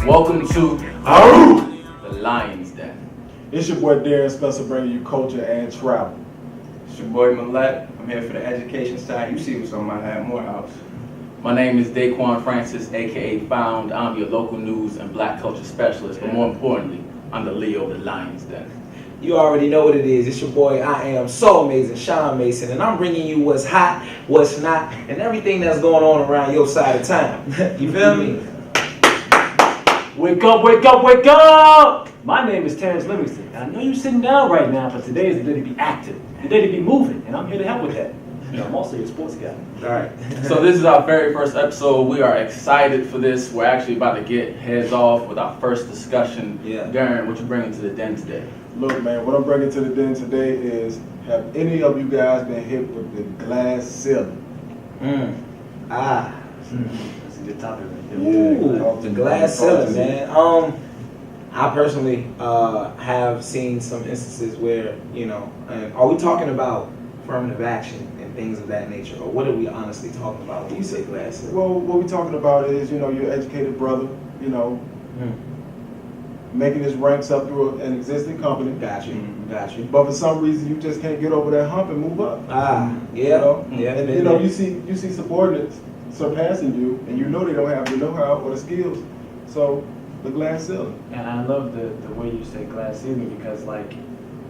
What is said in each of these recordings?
Welcome to the Lion's Den. It's your boy Darren Spencer bringing you culture and travel. It's your boy Millette. I'm here for the education side. You see what's on my hat, Morehouse. My name is Daquan Francis, aka Found. I'm your local news and black culture specialist, but more importantly, I'm the Leo of the Lion's Den. You already know what it is. It's your boy, I am so amazing, Sharon Mason, and I'm bringing you what's hot, what's not, and everything that's going on around your side of town. You feel me? Wake up, wake up, wake up! My name is Terrence Livingston, and I know you're sitting down right now, but today is the day to be active, the day to be moving, and I'm here to help with that. You know, I'm also your sports guy. All right. So this is our very first episode. We are excited for this. We're actually about to get heads off with our first discussion. Yeah. Darren, what you bringing to the den today? Look, man, what I'm bringing to the den today is, have any of you guys been hit with the glass ceiling? That's a good topic right there. Ooh, the glass ceiling, man. I personally have seen some instances where, you know, are we talking about affirmative action and things of that nature, or what are we honestly talking about when you say glass ceiling? Well, what we're talking about is, you know, your educated brother, you know, making his ranks up through an existing company. Got you. But for some reason, you just can't get over that hump and move up. Yeah. You know? Yeah. And, you know, you see subordinates surpassing you, and you know they don't have the know-how or the skills. So, the glass ceiling. And I love the way you say glass ceiling because, like,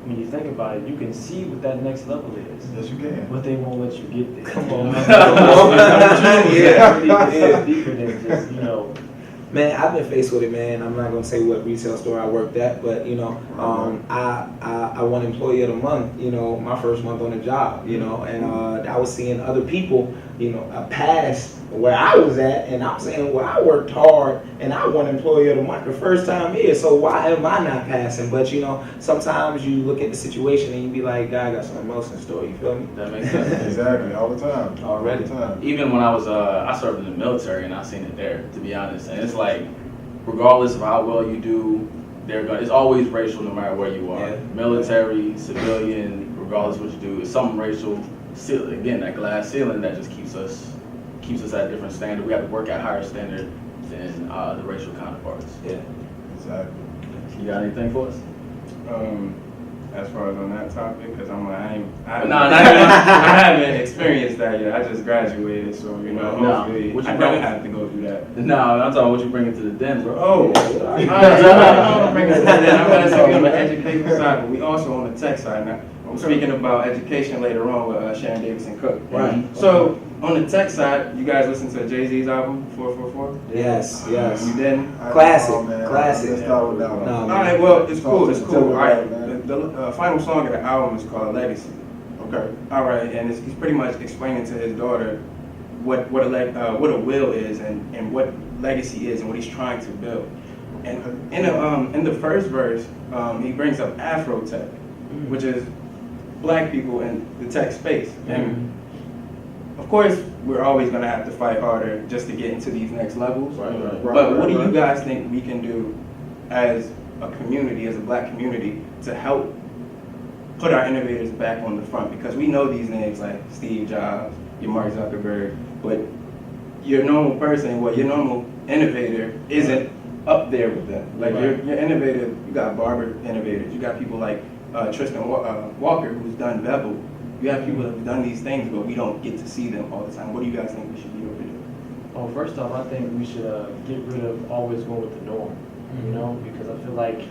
when you think about it, you can see what that next level is. Yes, you can. But they won't let you get there. Come on. It's deeper than just, you know. Man, I've been faced with it, man. I'm not gonna say what retail store I worked at, but you know, I won Employee of the Month. You know, my first month on the job. You know, and I was seeing other people, you know, pass where I was at, and I'm saying, well, I worked hard and I won Employee of the Month the first time here. So why am I not passing? But you know, sometimes you look at the situation and you be like, God, I got something else in store. You feel me? That makes sense. Exactly, all the time. Already. All the time. Even when I was, I served in the military and I seen it there, to be honest. And it's like, regardless of how well you do, it's always racial no matter where you are. Yeah. Military, civilian, regardless what you do, it's something racial. Still, again, that glass ceiling that just keeps us at a different standard. We have to work at a higher standard than the racial counterparts. Yeah. Exactly. You got anything for us? As far as on that topic, because I haven't experienced that yet. I just graduated, so you know, hopefully I don't have to go through that. No, I'm talking what you bringing to the den, bro. Oh, I'm bringing to the den. I'm gonna say we on the education side, but we also on the tech side now. I'm speaking about education later on with Sharon Davidson-Cook. Right. So on the tech side, you guys listen to Jay-Z's album 444? Yes. You didn't? Classic. Let's start with that one. No, All right. Well, it's cool. It's cool. All right. Man. The final song of the album is called Legacy. Okay. All right, and he's pretty much explaining to his daughter what a will is and what legacy is and what he's trying to build. And in the first verse, he brings up Afro tech, which is black people in the tech space. And of course, we're always gonna have to fight harder just to get into these next levels. Right. But what do you guys think we can do as a community, as a black community, to help put our innovators back on the front? Because we know these names like Steve Jobs, your Mark Zuckerberg, but your normal person, your normal innovator isn't up there with them. Like your innovator, you got barber innovators, you got people like Tristan Walker, who's done Bevel. You have people that have done these things, but we don't get to see them all the time. What do you guys think we should be able to do? Oh, first off, I think we should get rid of always going with the norm. You know, because I feel like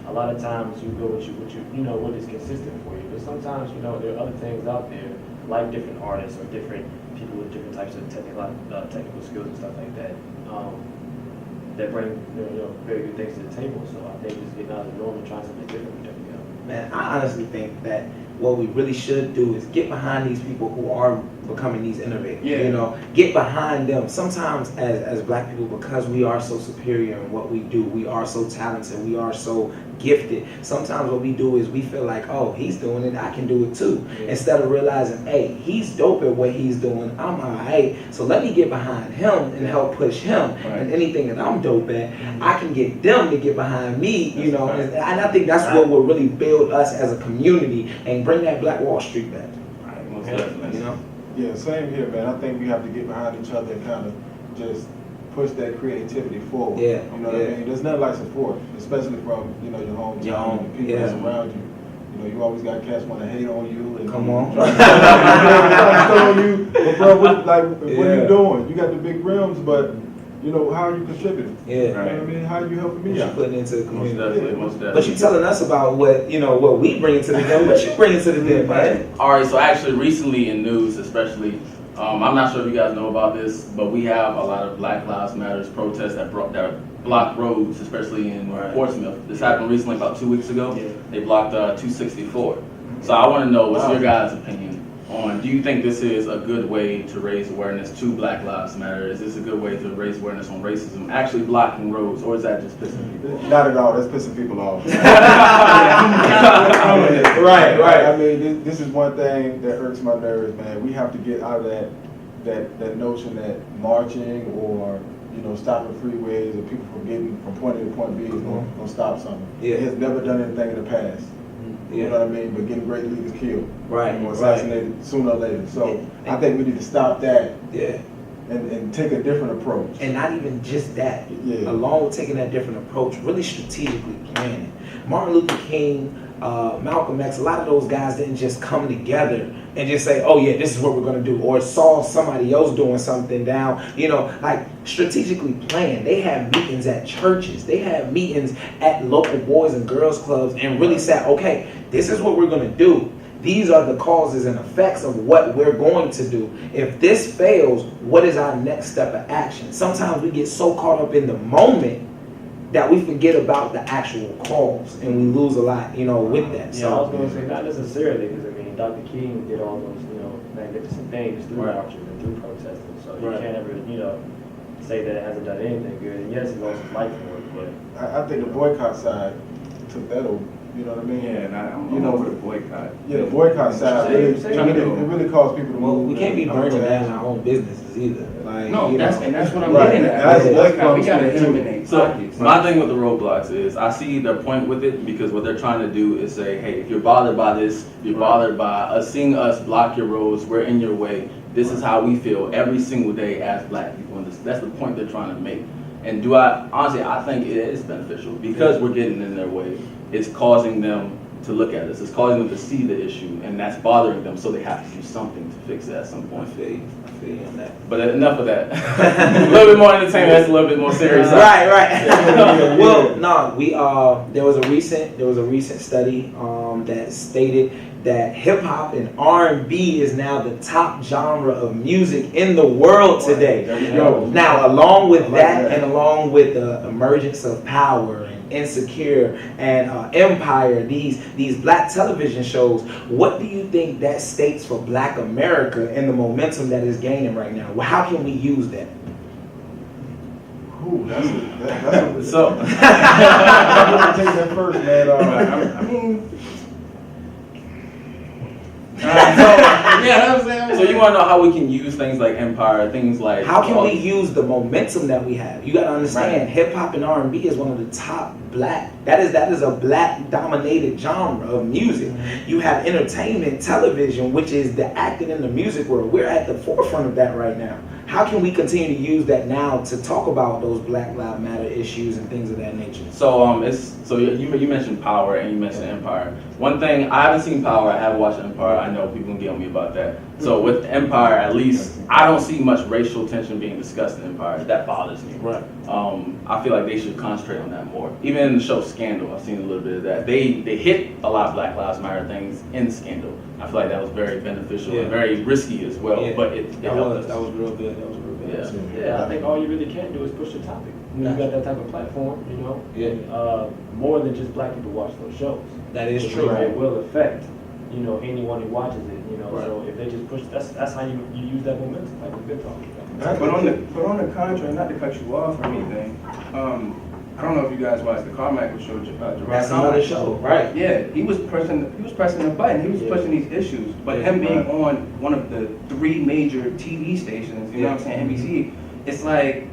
a lot of times you go with what is consistent for you. But sometimes, you know, there are other things out there, like different artists or different people with different types of technical skills and stuff like that, that bring very good things to the table. So I think just getting out of the norm and trying something different would definitely help. Man, I honestly think that what we really should do is get behind these people who are becoming these innovators. Yeah. You know, get behind them. Sometimes as black people, because we are so superior in what we do, we are so talented, we are so gifted. Sometimes what we do is we feel like, oh, he's doing it, I can do it too. Yeah. Instead of realizing, hey, he's dope at what he's doing, I'm alright. So let me get behind him and help push him. Right. And anything that I'm dope at, I can get them to get behind me, you know. And I think that's what will really build us as a community and bring that Black Wall Street back. Right, most definitely. You know? Yeah, same here, man. I think we have to get behind each other and kind of just push that creativity forward. Yeah, You know what I mean? There's nothing like support, especially from, you know, your hometown and the people that's around you. You know, you always got cats want to hate on you and Come on. try to start on you. But bro, what are you doing? You got the big rims, but you know, how are you contributing? Yeah. You know what I mean? How are you helping me What you out? putting into the Most community? definitely, most definitely. But you telling us about what we bring to the den, what you bringing to the den, man? All right, so actually recently in news, especially, I'm not sure if you guys know about this, but we have a lot of Black Lives Matters protests that block roads, especially in Portsmouth. This happened recently, about 2 weeks ago. Yeah. They blocked 264. So I want to know, what's your guys' opinion on, do you think this is a good way to raise awareness to Black Lives Matter? Is this a good way to raise awareness on racism, actually blocking roads, or is that just pissing people off? Not at all. That's pissing people off. Right. I mean, this is one thing that irks my nerves, man. We have to get out of that notion that marching or, you know, stopping freeways or people from getting from point A to point B is going to stop something. Yeah. It has never done anything in the past. You know what I mean? But getting great leaders killed. Right. Or assassinated sooner or later. So I think we need to stop that Yeah. and take a different approach. And not even just that. Yeah. Along with taking that different approach, really strategically planning. Martin Luther King, Malcolm X, a lot of those guys didn't just come together and just say, oh yeah, this is what we're gonna do, or saw somebody else doing something down, like strategically planned. They had meetings at churches, they had meetings at local boys and girls clubs, and really said, okay, this is what we're gonna do. These are the causes and effects of what we're going to do. If this fails, what is our next step of action? Sometimes we get so caught up in the moment that we forget about the actual cause, and we lose a lot, with that. Yeah, I was going to say not necessarily, because I mean, Dr. King did all those, magnificent things through marches and through protesting. So you can't ever, say that it hasn't done anything good. And yes, he lost his life for it, but I think the boycott side took that over. You know what I mean? Yeah, and I'm over the boycott. Yeah, the boycott side Same. it really caused people to Well, move. we can't be burning down our own businesses either. Like, No, that's what I'm Right. getting at. That's Boycott, we gotta too. eliminate So pockets. my thing with the roadblocks is I see their point with it, because what they're trying to do is say, hey, if you're bothered by this, you're bothered by us seeing us block your roads, we're in your way. This is how we feel every single day as Black people, and that's the point they're trying to make. And honestly, I think it is beneficial because we're getting in their way. It's causing them to look at us. It's causing them to see the issue, and that's bothering them, so they have to do something to fix it at some I point. feel you on that. But enough of that. A little bit more entertainment, that's a little bit more serious. Right. Well, no, there was a recent study that stated that hip hop and R&B is now the top genre of music in the world today. There we go. Now, along with like that. and along with the emergence of Power and Insecure and Empire, these Black television shows, what do you think that states for Black America and the momentum that is gaining right now? Well, how can we use that? Ooh, that's So, I'm gonna take that first, man. I mean, so you want to know how we can use things like Empire, things like How can we use the momentum that we have? You got to understand, Right. hip hop and R&B is one of the top Black. That is a Black dominated genre of music. You have entertainment, television, which is the acting in the music world. We're at the forefront of that right now. How can we continue to use that now to talk about those Black Lives Matter issues and things of that nature? So you mentioned Power and you mentioned Empire. One thing, I haven't seen Power, I haven't watched Empire. I know people can get on me about that. So with Empire, at least I don't see much racial tension being discussed in Empire. That bothers me. right. I feel like they should concentrate on that more. Even in the show Scandal, I've seen a little bit of that. They hit a lot of Black Lives Matter things in Scandal. I feel like that was very beneficial and very risky as well. Yeah. But it helped us. That was real good. Yeah, I think all you really can do is push the topic. You got that type of platform, Yeah. and more than just Black people watch those shows. That is It true. It will affect, anyone who watches it, Right. So if they just push, that's how you use that momentum, like we've been talking about. but on the contrary, not to cut you off or anything, I don't know if you guys watched the Carmichael show. That's another show, right? Yeah, he was pressing the button. He was pushing these issues, but him being on one of the 3 major TV stations, you know what I'm saying, NBC, it's like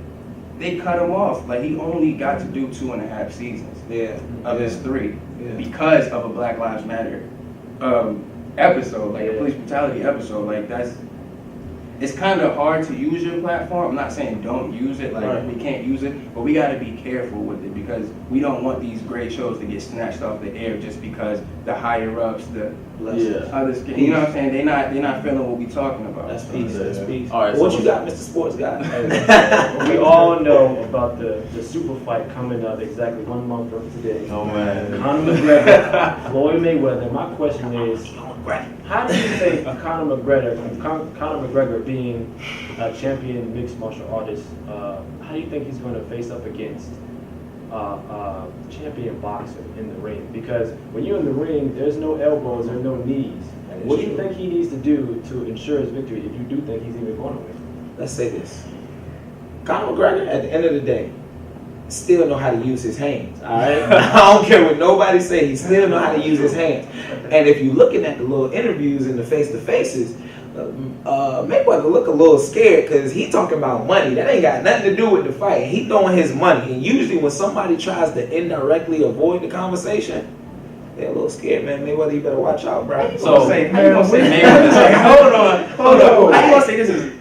they cut him off. Like he only got to do 2.5 seasons of his 3 because of a Black Lives Matter episode, like a police brutality episode. Like it's kind of hard to use your platform. I'm not saying don't use it, like Right. we can't use it, but we got to be careful with it because we don't want these great shows to get snatched off the air just because the higher ups, the Yeah. others, you know what I'm saying? They're not feeling what we talking about. That's peace. That's peace. All right, What so you got, Mr. Sports Guy? We all know about the super fight coming up exactly 1 month from today. Oh man. Conor McGregor, Floyd Mayweather. My question is, how do you think Conor McGregor being a champion mixed martial artist, how do you think he's going to face up against champion boxer in the ring? Because when you're in the ring, there's no elbows, there's no knees. What do you think he needs to do to ensure his victory if you do think he's even going to win? Let's say this. Conor McGregor, at the end of the day, still know how to use his hands, all right? I don't care what nobody say, he still know how to use his hands. And if you're looking at the little interviews and the face-to-faces, Mayweather look a little scared because he talking about money. That ain't got nothing to do with the fight. He throwing his money. And usually when somebody tries to indirectly avoid the conversation, they're a little scared, man. Mayweather, you better watch out, bro. So how you gonna say Mayweather? Hold on. How you gonna say this is?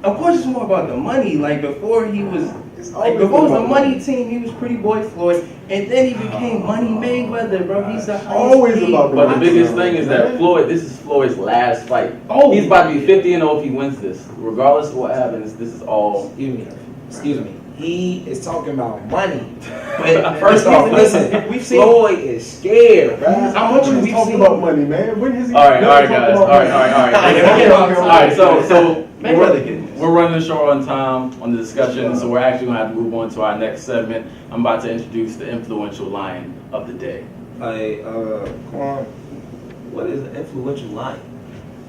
Of course, it's more about the money. Like before, he was like before it was the money team. He was Pretty Boy Floyd, and then he became Money Mayweather, bro. He's the highest Always paid about the But the money. biggest thing is that this is Floyd's last fight. Oh. He's about to be 50-0 if he wins this. Regardless of what happens, this is all. Excuse me. He is talking about money. But first off, listen, We've seen- Floyd is scared, bro. How much He's we've talking seen? about money, man. When has he? All right, never guys. talked All about right. money? All right. So Mayweather getting this. we're running the show on time on the discussion, so we're actually gonna have to move on to our next segment. I'm about to introduce the influential line of the day. Quan, what is an influential line?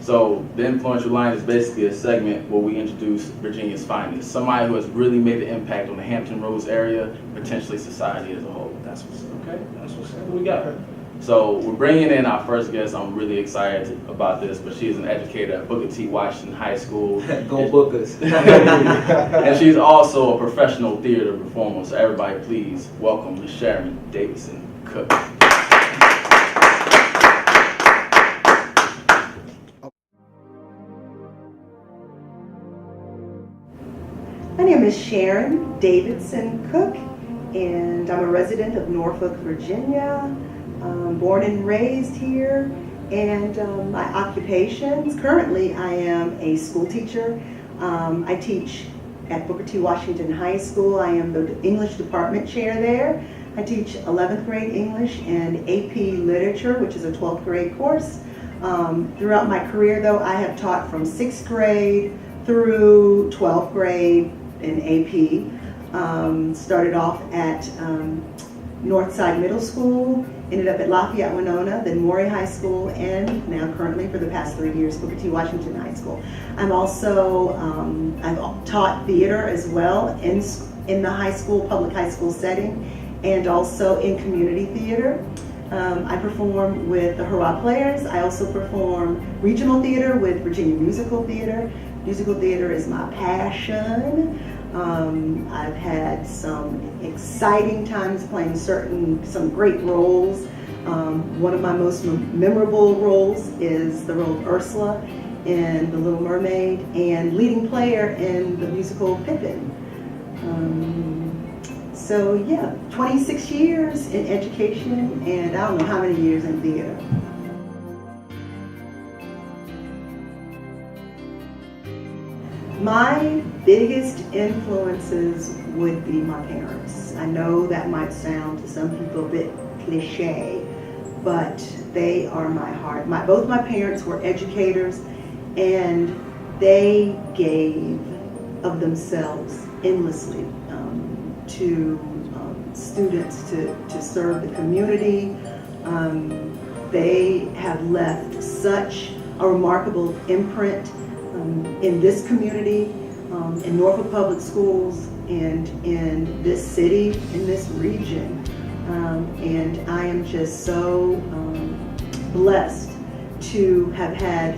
So the influential line is basically a segment where we introduce Virginia's finest, somebody who has really made an impact on the Hampton Roads area, potentially society as a whole. That's what's up. Okay, that's what's up. What we got? So we're bringing in our first guest. I'm really excited about this, but she's an educator at Booker T. Washington High School. Go Bookers. And she's also a professional theater performer. So everybody please welcome Miss Sharon Davidson-Cook. My name is Sharon Davidson-Cook, and I'm a resident of Norfolk, Virginia. Born and raised here, and my occupations, currently I am a school teacher. I teach at Booker T. Washington High School. I am the English department chair there. I teach 11th grade English and AP Literature, which is a 12th grade course. Throughout my career though, I have taught from 6th grade through 12th grade in AP. Started off at Northside Middle School, ended up at Lafayette, Winona, then Morey High School, and now currently for the past 3 years, Booker T. Washington High School. I'm also, I've taught theater as well in the high school, public high school setting, and also in community theater. I perform with the Hurrah Players. I also perform regional theater with Virginia Musical Theater. Musical theater is my passion. I've had some exciting times playing some great roles. One of my most memorable roles is the role of Ursula in The Little Mermaid and leading player in the musical Pippin. So yeah, 26 years in education and I don't know how many years in theater. My biggest influences would be my parents. I know that might sound to some people a bit cliche, but they are my heart. Both my parents were educators, and they gave of themselves endlessly to students to serve the community. They have left such a remarkable imprint in this community, in Norfolk Public Schools, and in this city, in this region. And I am just so blessed to have had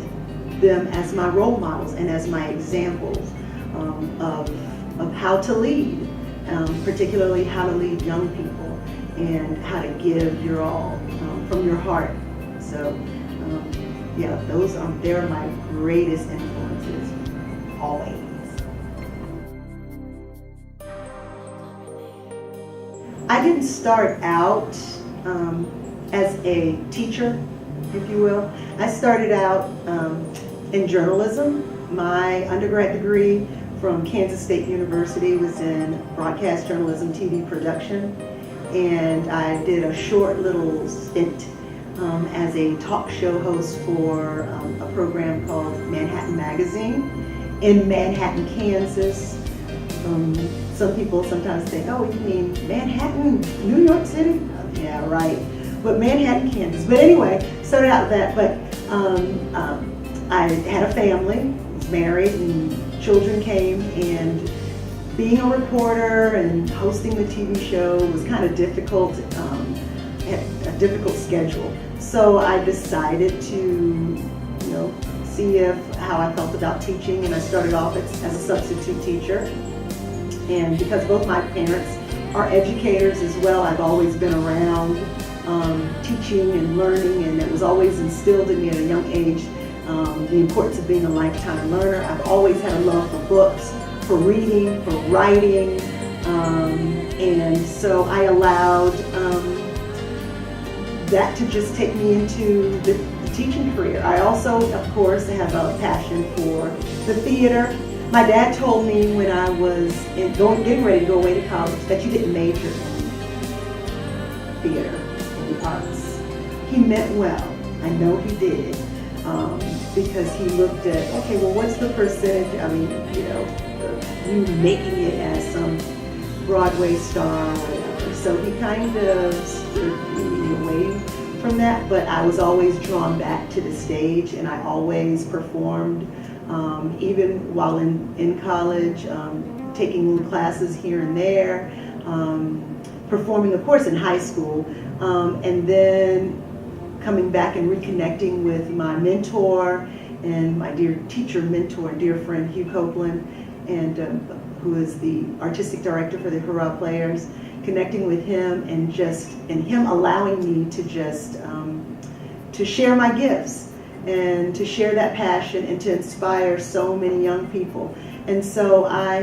them as my role models and as my examples of how to lead, particularly how to lead young people and how to give your all from your heart. So yeah, they're my greatest influences. always. I didn't start out as a teacher, if you will. I started out in journalism. My undergrad degree from Kansas State University was in broadcast journalism, TV production, and I did a short little stint as a talk show host for a program called Manhattan Magazine in Manhattan, Kansas. Some people sometimes think, oh, you mean Manhattan, New York City? Yeah, right. But Manhattan, Kansas. But anyway, started out with that. But I had a family, was married, and children came. And being a reporter and hosting the TV show was kind of difficult, had a difficult schedule. So I decided to, see how I felt about teaching. And I started off as a substitute teacher. And because both my parents are educators as well, I've always been around teaching and learning, and it was always instilled in me at a young age the importance of being a lifetime learner. I've always had a love for books, for reading, for writing, and so I allowed that to just take me into the teaching career. I also, of course, have a passion for the theater. My dad told me when I was getting ready to go away to college that you didn't major in theater and the arts. He meant well. I know he did. Because he looked at, okay, well, what's the percentage? I mean, you making it as some Broadway star or whatever. So he kind of steered me away from that, but I was always drawn back to the stage, and I always performed. Even while in college, taking little classes here and there, performing, of course, in high school, and then coming back and reconnecting with my mentor and my dear teacher, mentor, and dear friend, Hugh Copeland, and who is the artistic director for the Hurrah Players, connecting with him and him allowing me to just to share my gifts and to share that passion and to inspire so many young people. And so I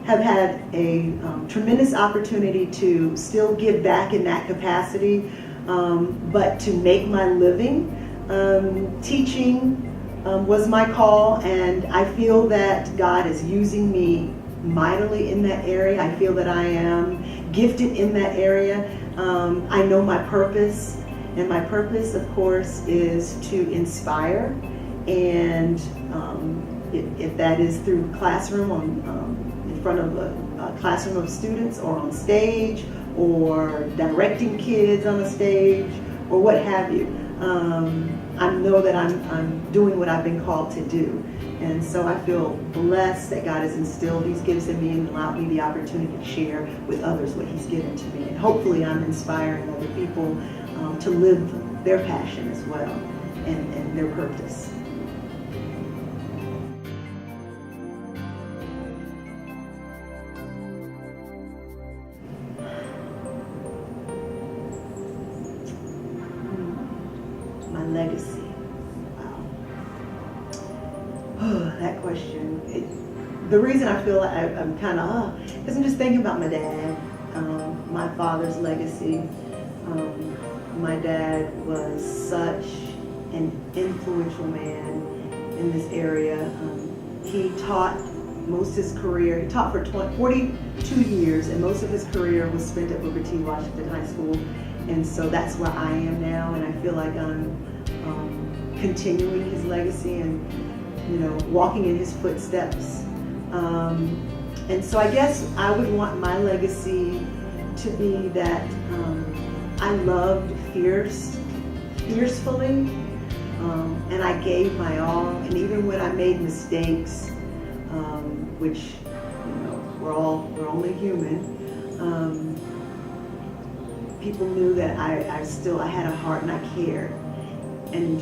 have had a tremendous opportunity to still give back in that capacity, but to make my living. Teaching was my call, and I feel that God is using me mightily in that area. I feel that I am gifted in that area. I know my purpose. And my purpose, of course, is to inspire, and if that is through classroom, in front of a classroom of students, or on stage, or directing kids on a stage, or what have you, I know that I'm doing what I've been called to do. And so I feel blessed that God has instilled these gifts in me and allowed me the opportunity to share with others what He's given to me. And hopefully I'm inspiring other people to live their passion as well and their purpose. My legacy. Wow. That question. The reason I feel like I'm kind of, because I'm just thinking about my dad, my father's legacy. My dad was such an influential man in this area. He taught most of his career, he taught for 42 years, and most of his career was spent at Booker T. Washington High School. And so that's where I am now, and I feel like I'm continuing his legacy and, walking in his footsteps. And so I guess I would want my legacy to be that I loved fiercely, and I gave my all. And even when I made mistakes, which we're only human, people knew that I had a heart and I cared, and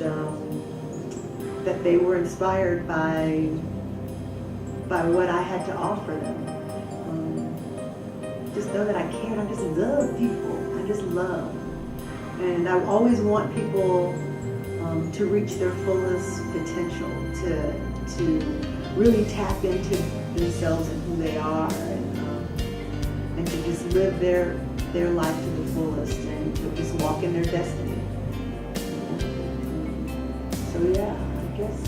that they were inspired by what I had to offer them. Just know that I cared. I just love people. I just love. And I always want people to reach their fullest potential, to really tap into themselves and who they are, and to just live their life to the fullest and to just walk in their destiny. So yeah, I guess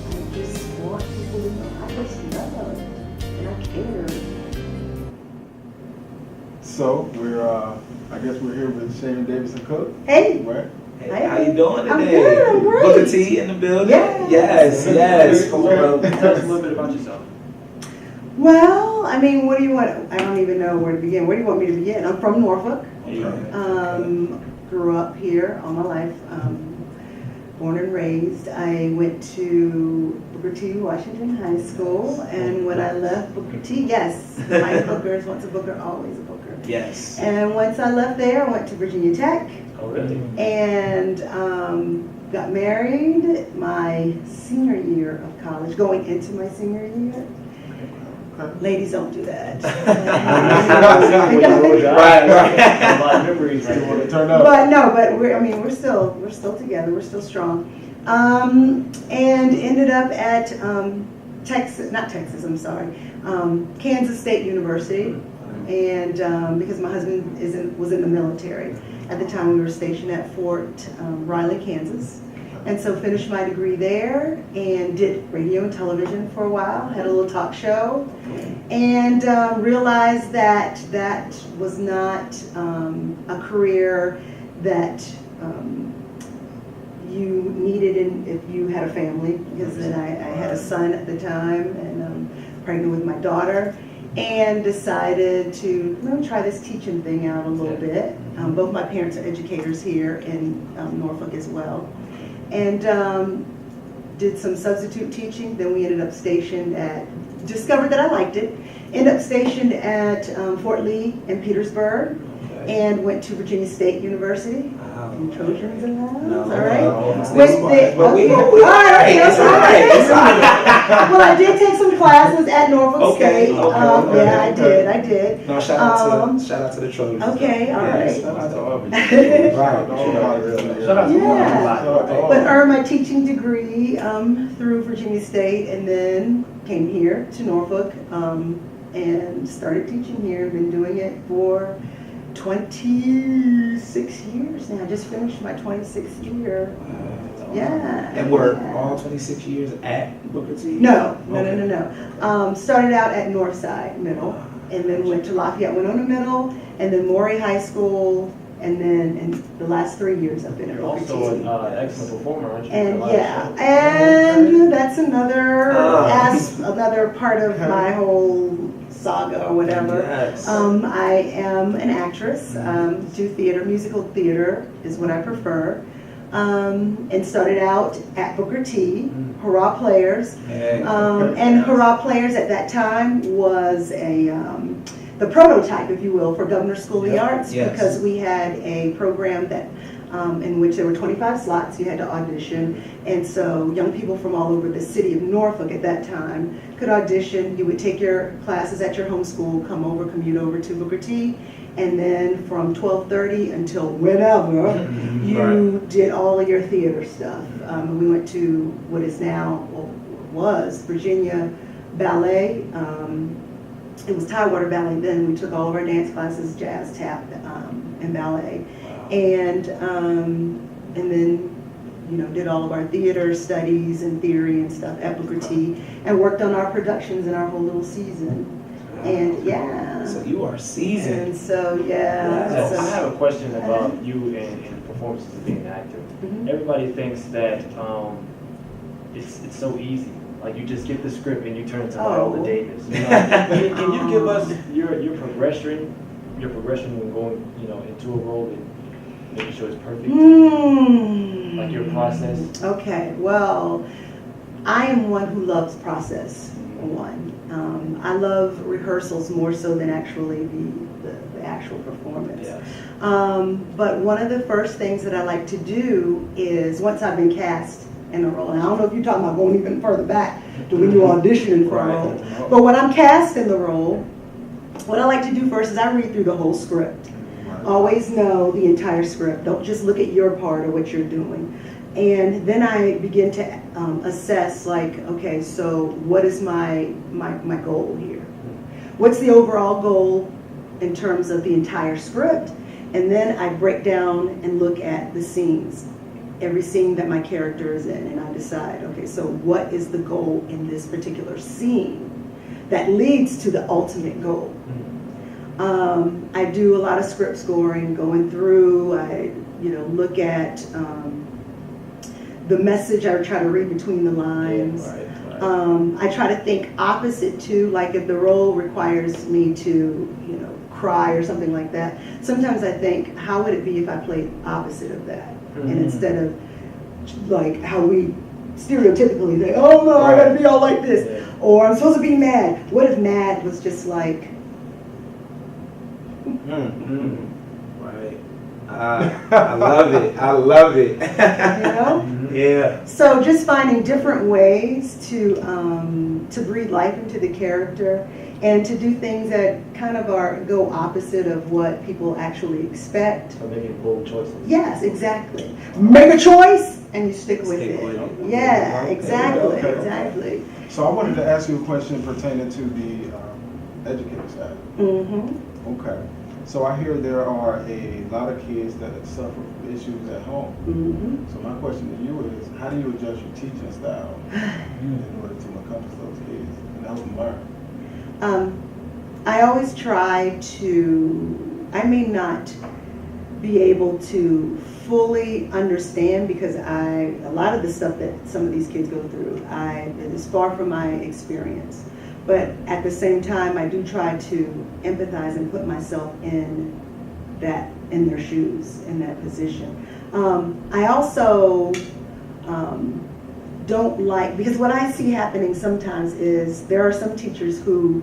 I just want people to know I just love and I care. So I guess we're here with Sharon Davidson-Cook, Hey, right? Hey, how you doing I'm today? good, I'm great. Booker T in the building? Yes. Yes. Tell us a little bit about yourself. well, I mean, what do you want? I don't even know where to begin. Where do you want me to begin? I'm from Norfolk. Grew up here all my life. Born and raised. I went to Booker T. Washington High School, and when I left Booker T, yes, my Bookers, once a Booker, always a Booker. Yes. And once I left there, I went to Virginia Tech Oh, really? and got married my senior year of college, going into my senior year. Okay. Ladies don't do that. Right. A lot of memories right You want to there. turn up? But no, but we're still together. We're still strong. And ended up at Kansas State University. And because my husband was in the military at the time, we were stationed at Fort Riley, Kansas. And so finished my degree there and did radio and television for a while, had a little talk show, and realized that that was not a career that you needed if you had a family, because then I had a son at the time and pregnant with my daughter, and decided to let me try this teaching thing out a little bit. Both my parents are educators here in Norfolk as well. And did some substitute teaching. Then we ended up stationed discovered that I liked it. Ended up stationed at Fort Lee in Petersburg, and went to Virginia State University. And Trojans and that. No, all right. no, With the, but we all right, it's all right. It's all right. well, I did take some classes at Norfolk Okay, State. okay, Yeah, I did. No, shout out to the Trojans. Okay, all right. Shout out to Aubrey. Right. Shout out to Yeah. But earned my teaching degree through Virginia State, and then came here to Norfolk and started teaching here. Been doing it for 26 years now. I just finished my 26th year. Yeah. And we're yeah. all 26 years at Booker T? No. Okay. Started out at Northside Middle, and then went to Lafayette Winona Middle, and then Maury High School, and then in the last 3 years I've been at You're Booker also T. an excellent performer, aren't you? And A lot of yeah, shows. and that's another Oh. another part of my whole saga or whatever. Yes. I am an actress. Do theater, musical theater is what I prefer. And started out at Booker T, Hurrah Players. Hey. And Hurrah Players at that time was the prototype, if you will, for Governor School of the Arts, Yes. because we had a program that in which there were 25 slots. You had to audition, and so young people from all over the city of Norfolk at that time could audition. You would take your classes at your home school, commute over to Booker T, and then from 12:30 until whenever you did all of your theater stuff. We went to what is now, was Virginia Ballet. It was Tidewater Ballet then. We took all of our dance classes, jazz, tap, and ballet. And then, did all of our theater studies and theory and stuff at Booker T, and worked on our productions in our whole little season. And yeah. So you are seasoned. And so, yeah. So So- I have a question about you and performances of being an actor. Mhm. Everybody thinks that it's so easy. Like you just get the script and you turn it to Viola Oh. Davis. Can you give us your progression when going into a role and making sure it's perfect? Like your process. Okay, well, I am one who loves process, for one. I love rehearsals more so than actually the actual performance. Yeah. But one of the first things that I like to do is, once I've been cast in a role, and I don't know if you're talking about going even further back to when you're auditioning for a role, but when I'm cast in the role, what I like to do first is I read through the whole script. Always know the entire script. Don't just look at your part or what you're doing. And then I begin to assess, like, okay, so what is my goal here? What's the overall goal in terms of the entire script? And then I break down and look at the scenes, every scene that my character is in, and I decide, okay, so what is the goal in this particular scene that leads to the ultimate goal? I do a lot of script scoring, going through, I look at the message, I try to read between the lines. Yeah, right. I try to think opposite too, like if the role requires me to, cry or something like that. Sometimes I think, how would it be if I played opposite of that? And instead of like how we stereotypically say, oh no, I gotta be all like this. Yeah. Or I'm supposed to be mad. What if mad was just like, Right. I love it. I love it. Yeah. So just finding different ways to breathe life into the character and to do things that kind of go opposite of what people actually expect. So making bold choices. Yes, exactly. Make a choice and you stick with Stick it. with it. Yeah, Okay, exactly, okay. exactly. So I wanted to ask you a question pertaining to the educator side. Mm-hmm. Okay. So I hear there are a lot of kids that suffer from issues at home. Mm-hmm. So my question to you is, how do you adjust your teaching style in order to encompass those kids and help them learn? I always try to, I may not be able to fully understand because a lot of the stuff that some of these kids go through, it is far from my experience. But at the same time, I do try to empathize and put myself in their shoes, in that position. I also don't like, because what I see happening sometimes is there are some teachers who,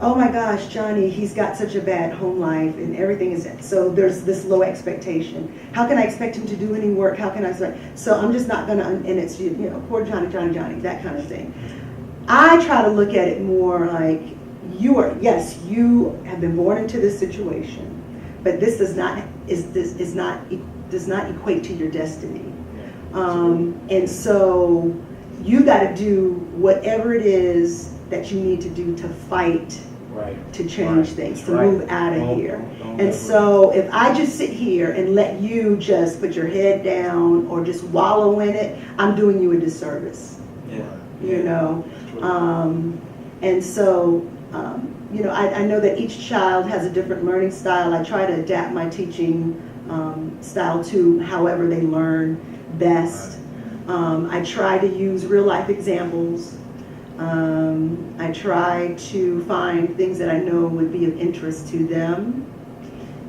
oh my gosh, Johnny, he's got such a bad home life and everything is, so there's this low expectation. How can I expect him to do any work? How can I say, so I'm just not gonna, and it's, poor Johnny, that kind of thing. I try to look at it more like you have been born into this situation, but this does not equate to your destiny. And so you got to do whatever it is that you need to do to fight to change things, to move out of here. And so if I just sit here and let you just put your head down or just wallow in it, I'm doing you a disservice. And so, I know that each child has a different learning style. I try to adapt my teaching style to however they learn best. I try to use real life examples. I try to find things that I know would be of interest to them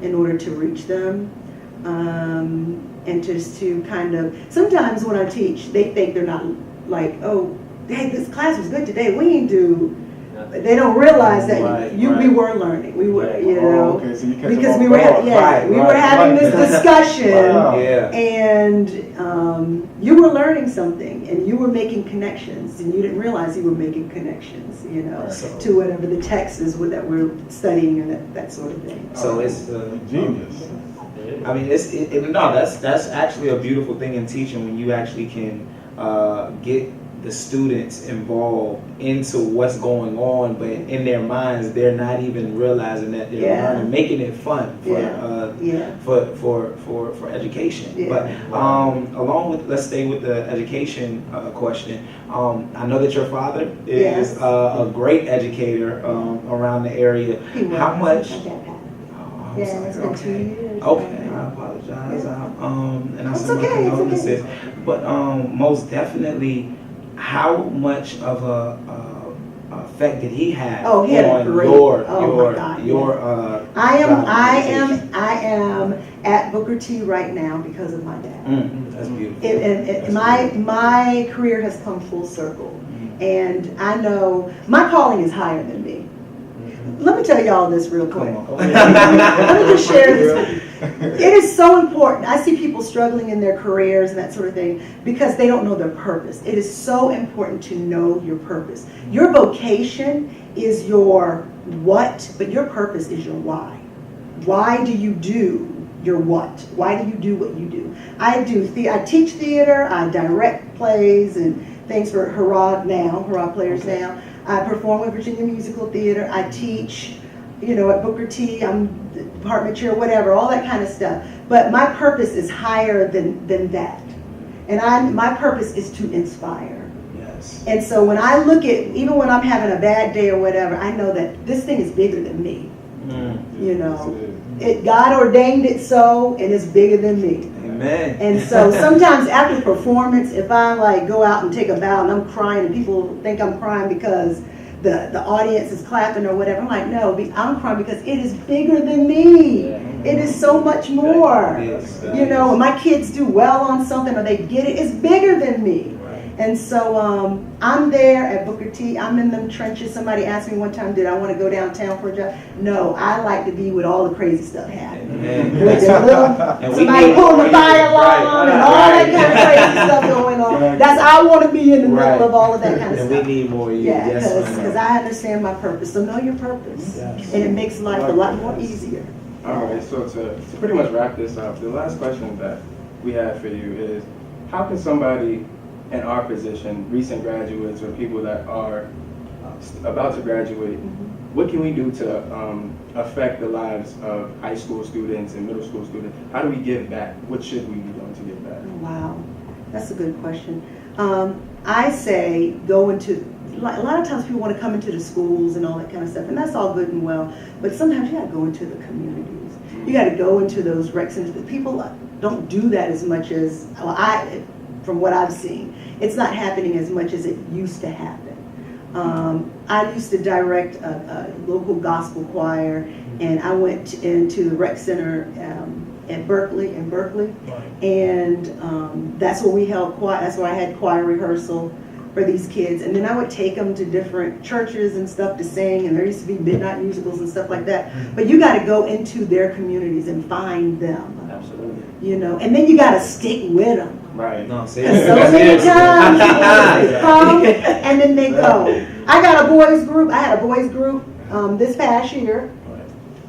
in order to reach them. And just to kind of, sometimes when I teach, they think they're not like, oh, hey, this class was good today. We didn't do. They don't realize that we were learning. We were, okay, so you catch because them we off were, guard. we were having this discussion, Wow. and you were learning something, and you were making connections, and you didn't realize you were making connections, to whatever the text is that we're studying and that sort of thing. So it's genius. I mean, that's actually a beautiful thing in teaching when you actually can get the students involved into what's going on, but in their minds they're not even realizing that they're learning, making it fun for education. But along with, let's stay with the education question. I know that your father is a great educator around the area. How much? It's been 2 years. Okay, I apologize. And I send my condolences. But most definitely, how much of a effect did he have on your I am at Booker T right now because of my dad. That's beautiful. My career has come full circle, and I know my calling is higher than me. Let me tell y'all this real quick. Let me just share this. It is so important. I see people struggling in their careers and that sort of thing because they don't know their purpose. It is so important to know your purpose. Your vocation is your what, but your purpose is your why. Why do you do your what. Why do you do what you do? I teach theater, I direct plays and things for Hurrah Players Now. I perform with Virginia Musical Theater. I teach, at Booker T. I'm the department chair, whatever, all that kind of stuff. But my purpose is higher than that. And my purpose is to inspire. Yes. And so when I look at, even when I'm having a bad day or whatever, I know that this thing is bigger than me. God ordained it so, and it's bigger than me. Amen. And so sometimes after performance, if I go out and take a bow and I'm crying and people think I'm crying because the audience is clapping or whatever, I'm like, no, I'm crying because it is bigger than me. It is so much more. Yes. When my kids do well on something or they get it, it's bigger than me. And so I'm there at Booker T. I'm in them trenches. Somebody asked me one time, did I want to go downtown for a job? No, I like to be with all the crazy stuff happening. With somebody pulling the fire alarm and all that kind of crazy stuff going on. I want to be in the middle of all of that kind of stuff. And we need more of you. Yeah, yes, because I understand my purpose. So know your purpose. Yes. And it makes life a lot more easier. All right, so to pretty much wrap this up, the last question that we have for you is, how can somebody in our position, recent graduates or people that are about to graduate, what can we do to affect the lives of high school students and middle school students? How do we give back? What should we be doing to give back? Wow, that's a good question. I say go into, a lot of times people want to come into the schools and all that kind of stuff, and that's all good and well, but sometimes you got to go into the communities. You got to go into those rec centers. People don't do that as much as, from what I've seen, it's not happening as much as it used to happen. I used to direct a local gospel choir, and I went into the rec center in Berkeley, and that's where we held choir. That's where I had choir rehearsal for these kids, and then I would take them to different churches and stuff to sing, and there used to be midnight musicals and stuff like that. But you got to go into their communities and find them. Absolutely. And then you got to stick with them. Right. No, see, So many times people come and then they go. I had a boys group this past year.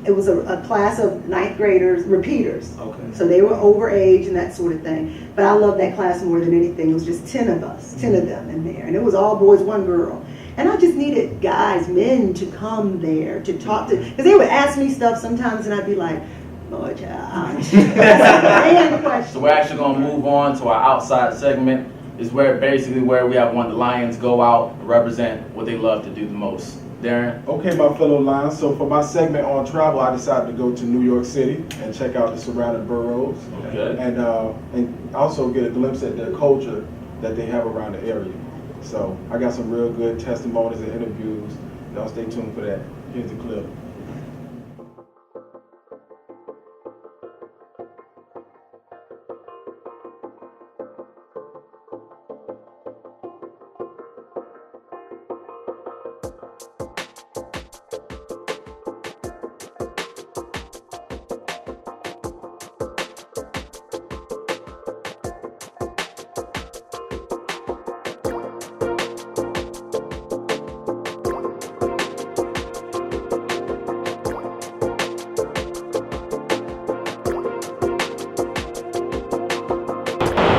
It was a class of 9th graders, repeaters. Okay. So they were over age and that sort of thing. But I loved that class more than anything. It was just 10 of us, 10 of them in there. And it was all boys, 1 girl. And I just needed men to come there to talk to, because they would ask me stuff sometimes and I'd be like, Lord, child. So we're actually going to move on to our outside segment, is where we have one of the Lions go out and represent what they love to do the most. Darren? Okay, my fellow Lions. So for my segment on travel, I decided to go to New York City and check out the surrounding boroughs, and also get a glimpse at their culture that they have around the area. So I got some real good testimonies and interviews. Y'all stay tuned for that. Here's the clip.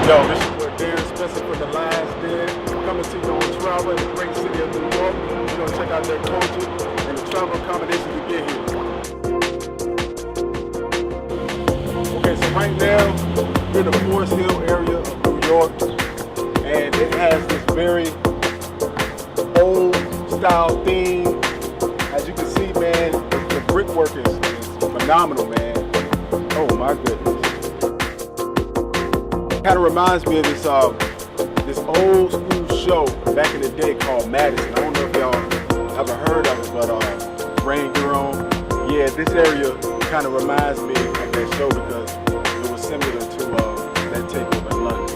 Yo, this is what Darren Spencer for the Lions did. Coming to you on travel in the great city of New York. We're going to check out their culture and the travel accommodations to get here. Okay, so right now, we're in the Forest Hill area of New York, and it has this very old style theme. As you can see, man, the brickwork is phenomenal, man. Oh my goodness. Kind of reminds me of this old school show back in the day called Madison. I don't know if y'all ever heard of it, but Brain Your Yeah, this area kind of reminds me of that show because it was similar to that takeover in London.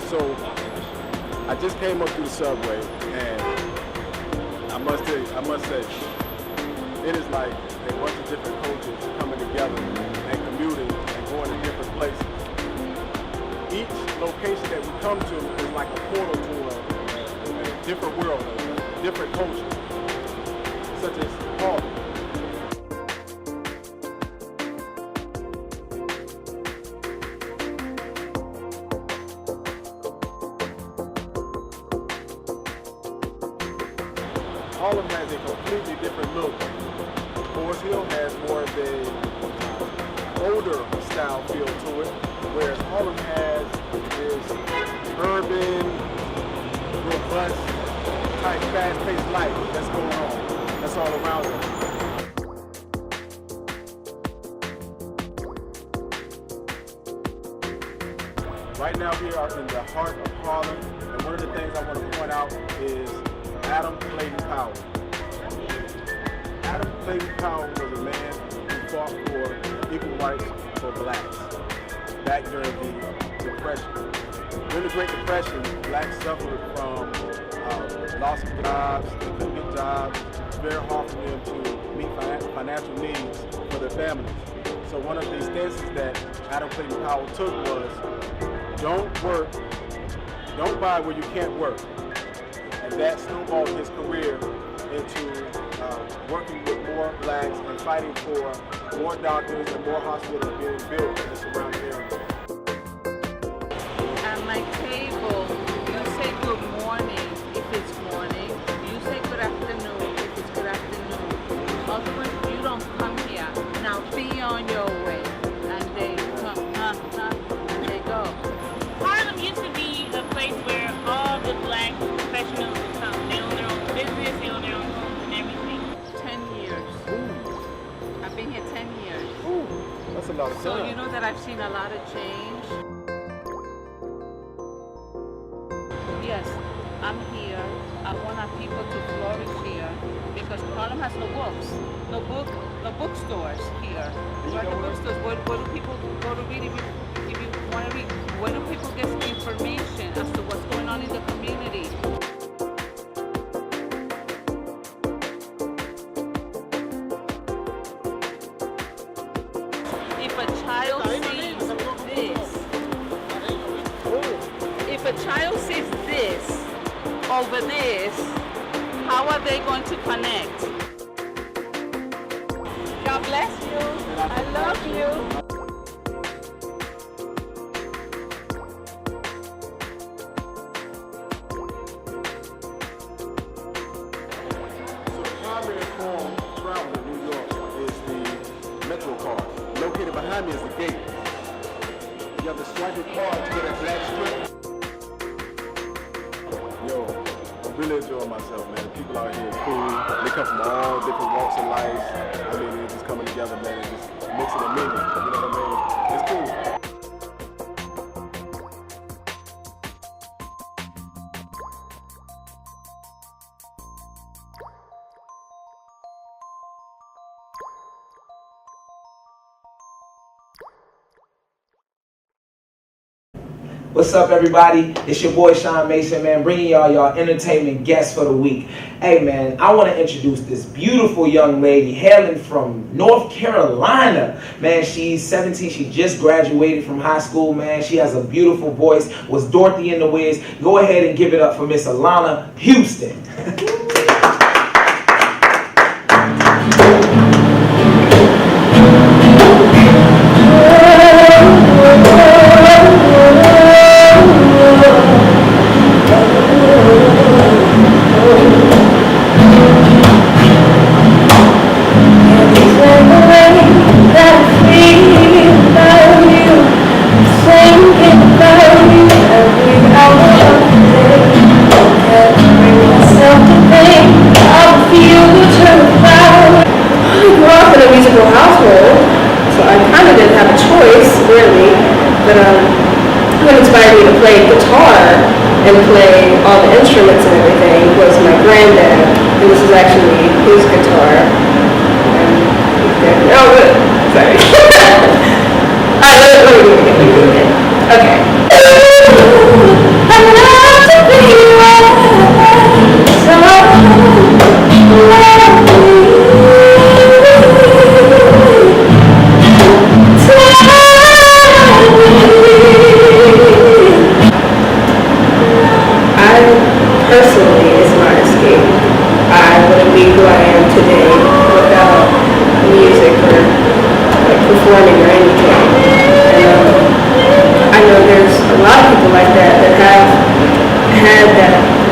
So I just came up through the subway, and I must say, it is like a bunch of different cultures coming together and commuting and going to different places. Each location that we come to is like a portal to a different world, a different culture, such as Harlem. Harlem has a completely different look. Forest Hill has more of a older style feel to it, whereas Harlem has this urban, robust, type fast-paced life that's going on. That's all around us. Right now we are in the heart of Harlem, and one of the things I want to point out is Adam Clayton Powell. Adam Clayton Powell was a man who fought for equal rights for blacks back during the Depression. During the Great Depression, blacks suffered from loss of jobs, they couldn't get jobs. It's very hard for them to meet financial needs for their families. So one of the stances that Adam Clayton Powell took was, don't work, don't buy where you can't work. And that snowballed his career into working with more blacks and fighting for more doctors and more hospitals being built in the surrounding area. At my table, you say good morning if it's morning. You say good afternoon if it's good afternoon. Otherwise, you don't come here. Now be on your way. And they come, and they go. Harlem used to be a place where all the black professionals would come. They own their own business, they own their own homes and everything. 10 years. Ooh. I've been here 10 years. Ooh, that's a lot of time. So you know that I've seen a lot of change. Yes, I'm here. I want our people to flourish here because Harlem has no books, no bookstores here. Where are the bookstores? Where do people go to read if you want to read? Where do people get information as to what's going on in the community? If a child sees this over this, how are they going to connect? God bless you. I love you. So the primary form of travel in New York is the Metro card. Located behind me is the gate. You have to swipe your card to get a black strip. Yo, I'm really enjoying myself, man. The people out here are cool. They come from all different walks of life. I mean, they're just coming together, man, and just mixing and mingling. You know what I mean? It's cool. What's up, everybody? It's your boy Sean Mason, man, bringing y'all entertainment guests for the week. Hey, man, I want to introduce this beautiful young lady hailing from North Carolina. Man, she's 17. She just graduated from high school, man. She has a beautiful voice. Was Dorothy in the Wiz. Go ahead and give it up for Miss Alana Houston. and play all the instruments and everything was my granddad, and this is actually his guitar. Oh, good. Sorry. Alright, let me do it again. Okay. I love to be so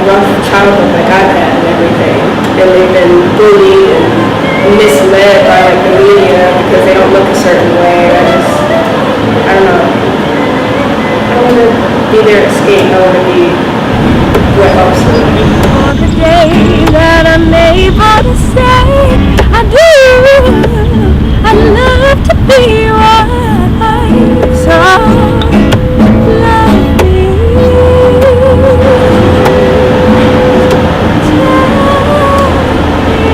rough childhood like I've had and everything, and they've been bullied and misled by like the media because they don't look a certain way. I don't know. I don't want to be their escape. I want to be what helps them. For the day that I'm able to say I do, I love to be your wife. So love me.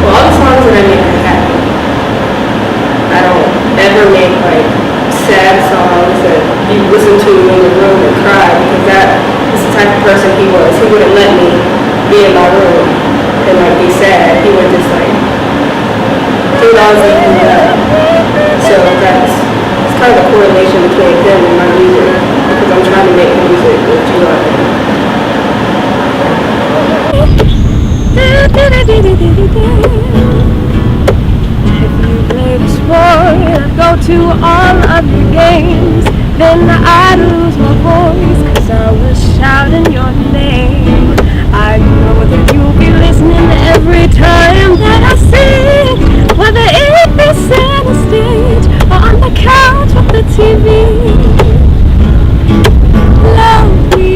Well, all the songs that I make are happy. I don't ever make like sad songs that you listen to in the room and cry, because that is the type of person he was. He wouldn't let me be in my room and like be sad. He would just like do all these and so it's kind of a correlation between him and my music, because I'm trying to make music with you on it. If you play the sport, go to all of your games, then I'd lose my voice, 'cause I was shouting your name. I know that you'll be listening every time that I sing, whether it be center stage or on the couch with the TV. Love me.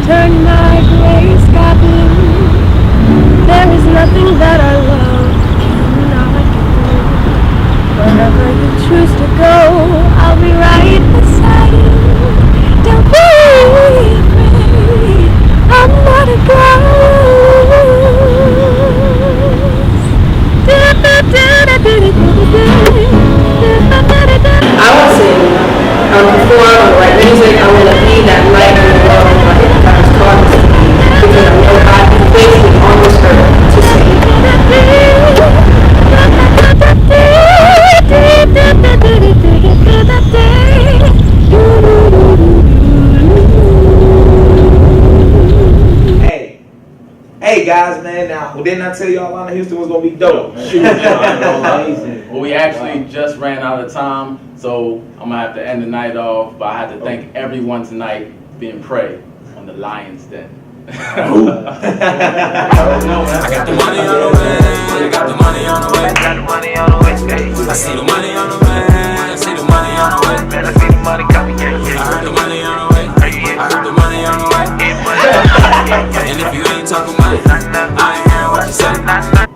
Turn my gray sky blue. There is nothing that I love cannot do. Wherever you choose to go, I'll be right beside you. Don't be afraid, I'm not a ghost. I want to sing, I want to perform, I want to write music, I want to be that light in the world like God's called us to be, because I know God placed me on this earth to sing. Hey guys, man, now, didn't I tell y'all Alana Houston was going to be dope? Well, we actually just ran out of time, so I'm going to have to end the night off, but I have to thank everyone tonight for being prey on the Lion's Den. I got the money on the way, I got the money on the way, I got the money on the way, I see the money on the way, I see the money on the way, man, I see the money coming, yeah, I heard the money on the way, I heard the money on the way, and if you ain't talking money, I ain't hearing what you say.